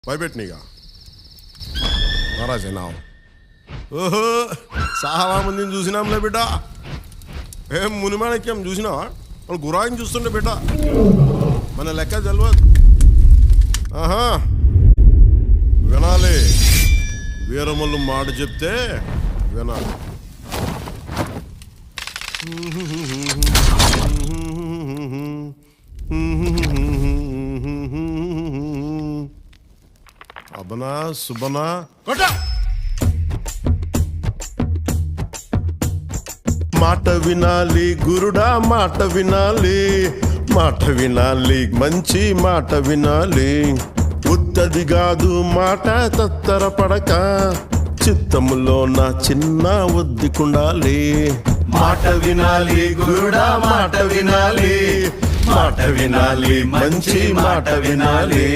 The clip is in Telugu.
భయపెట్టినీగా నారాజేనా ఓహో చాలా మందిని చూసినాంలే బిడ్డ ఏం మునిమాణిక్యం చూసినావా వాళ్ళు గురాయిని చూస్తుండే బిడ్డ మన లెక్క తెలియదు ఆహా వినాలి వీరములు మాట చెప్తే వినాలి అబనా సుబనా మాట వినాలి గురుడా మాట వినాలి మాట వినాలి మంచి మాట వినాలి ఉత్తది కాదు మాట తత్తర పడక చిత్తములో నా చిన్న ఒద్దికుండాలి మాట వినాలి గురుడా మాట వినాలి మాట వినాలి మంచి మాట వినాలి